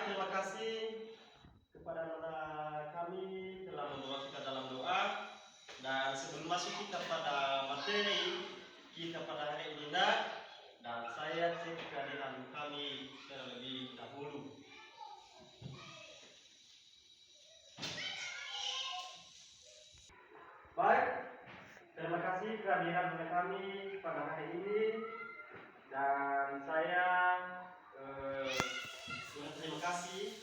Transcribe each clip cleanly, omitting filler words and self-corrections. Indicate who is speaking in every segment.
Speaker 1: terima kasih kepada nona kami telah membawa kita dalam doa. Dan sebelum masuk kita pada materi kita pada hari ini, dan saya cek kehadiran kami terlebih dahulu. Baik, terima kasih kehadiran nona kami pada hari ini, dan saya berterima kasih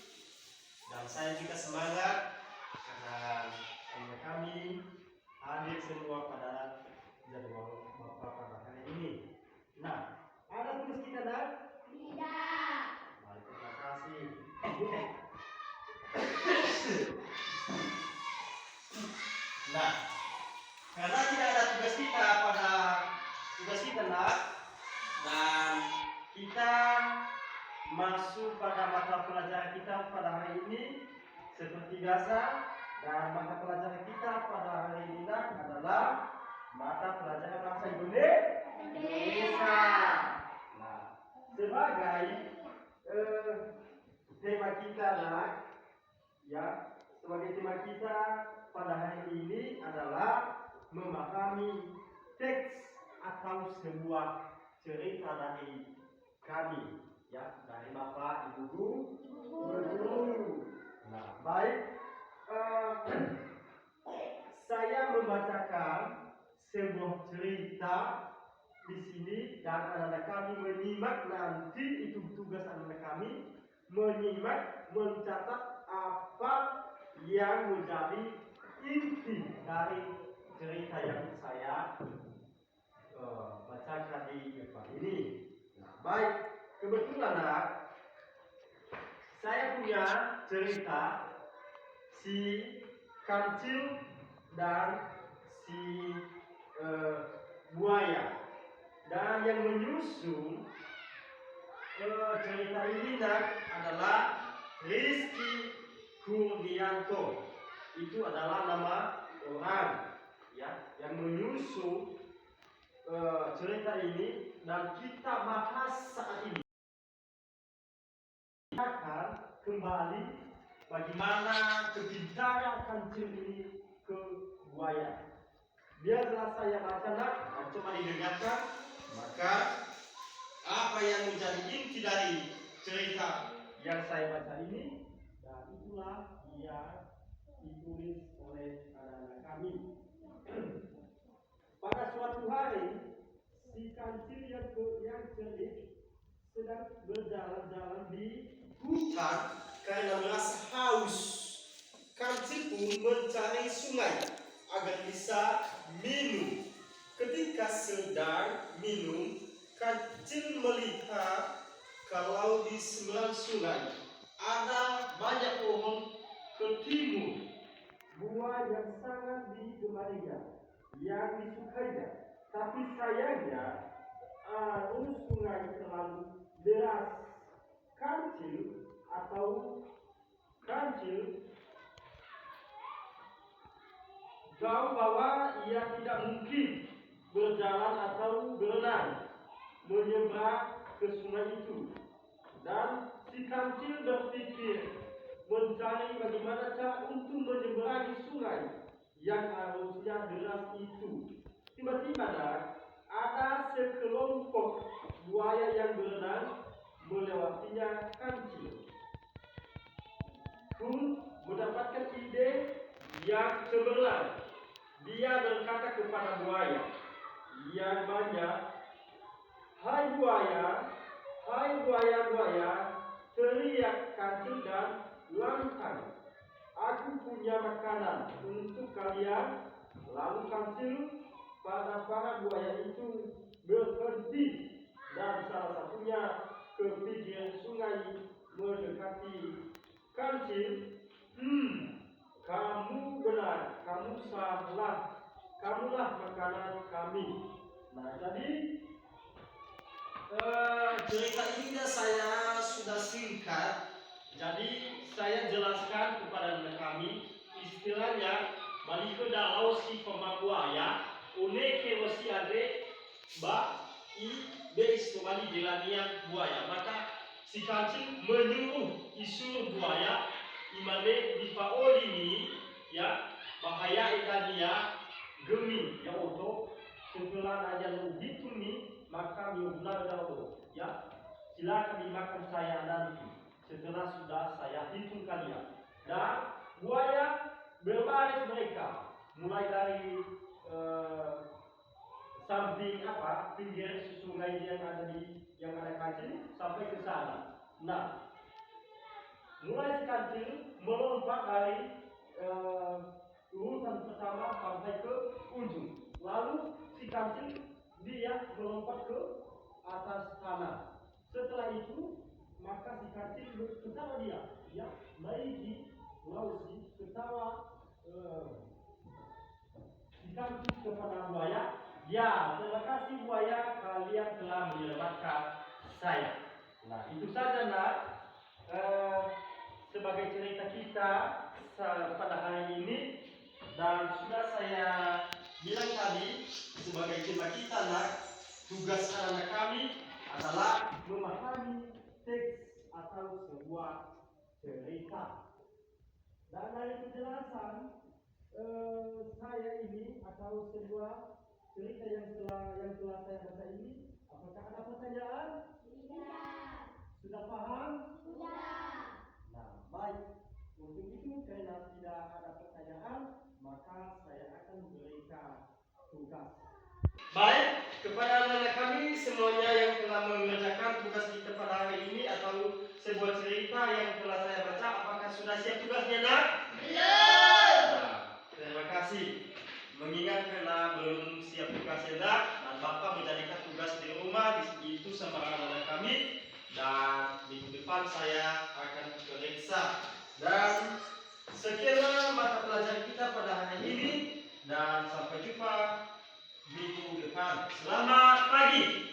Speaker 1: dan saya juga semangat karena nona kami hadir semua pada jadwal Bapak pada hari ini. Nah, ada tugas kita dan? Tidak. Baik, terima kasih. Nah, karena tidak ada tugas kita pada tugas kita dan kita masuk pada mata pelajaran kita pada hari ini seperti biasa. Dan mata pelajaran kita pada hari ini adalah mata pelajaran bahasa Indonesia. Nah, sebagai tema kita sebagai tema kita pada hari ini adalah memahami teks atau sebuah cerita dari kami, dari Bapak Ibu Guru. Nah, baik. Saya membacakan sebuah cerita di sini dan anak-anak kami menyimak. Nanti itu tugas anak-anak kami menyimak, mencatat apa yang menjadi inti dari cerita yang saya bacakan di depan ini. Nah, baik, kebetulan saya punya cerita si kancil dan si buaya, dan yang menyusun cerita ini adalah Rizky Kurnianto. Itu adalah nama orang yang menyusun cerita ini, dan kita bahas saat ini akan kembali bagaimana kepintaran kancil ini ke buaya. Biarlah saya baca coba didengarkan, maka apa yang menjadi inti dari cerita yang saya baca ini, dan itulah yang ditulis oleh anak-anak kami. Pada suatu hari, si kancil yang cerdik sedang berjalan-jalan di hutan karena merasa haus. Kancil pun mencari sungai agar bisa minum. Ketika sedang minum, kancil melihat kalau di seberang sungai ada banyak pohon ketimun, buah yang sangat digemarinya, yang disukainya. Tapi sayangnya arus sungai terlalu deras. Kancil tahu bahwa ia tidak mungkin berjalan atau berenang menyeberang ke sungai itu, dan si kancil berpikir mencari bagaimana cara untuk menyeberangi sungai yang arusnya deras itu. Tiba-tiba ada sekelompok buaya yang berenang melewatinya kancil. Pun mendapatkan ide yang cemerlang. Dia berkata kepada buaya yang banyak, "Hai buaya, teriak kancil dan lantang. Aku punya makanan untuk kalian." Lalu kancil pada para buaya itu berhenti, dan salah satunya ke pinggir sungai mendekati kancil. Kamu benar, kamu salah, kamulah makanan kami. Nah, jadi cerita ini saya sudah singkat, jadi saya jelaskan kepada anak kami. Istilahnya balik ke dalau si pemabuaya uneke wasi ade ba i beis kembali jelania buaya. Maka si kancing menyuruh isu buaya imane di paoli ini ya bahaya ikan dia gemi ya untuk setelah aja lu hitung nih maka miugna dahulu ya silakan dimakan saya nanti setelah sudah saya hitung kalian dan buaya berbaris mereka mulai dari samping pinggir sungai yang ada kancing sampai ke sana. Nah, mulai si kancing melompat dari urutan pertama sampai ke ujung. Lalu si kancing dia melompat ke atas tanah. Setelah itu maka si kancing ketawa dia, ya, Maigi lalu si ketawa si kancing kepada buaya. Ya, terima kasih buaya kalian telah menyelamatkan saya. Nah, itu saja nak sebagai cerita kita pada hari ini dan sudah saya bilang tadi sebagai tema kita nak tugas anak kami adalah memahami teks atau sebuah cerita. Dan dari penjelasan saya ini atau sebuah cerita yang telah saya baca ini, apakah ada pertanyaan? Tidak. Sudah paham? Sudah. Nah, baik. Untuk itu karena tidak ada pertanyaan, maka saya akan memberikan tugas. Baik, kepada anak kami semuanya yang telah mengerjakan tugas kita pada hari ini atau sebuah cerita yang telah saya baca, apakah sudah siap tugasnya, nak? Belum. Nah, terima kasih. Mengingat karena belum siap tugasnya, nak, dan Bapak menjadikan tugas di rumah itu sama anak kami, dan minggu depan saya akan periksa. Dan sekianlah mata pelajaran kita pada hari ini dan sampai jumpa minggu depan. Selamat pagi.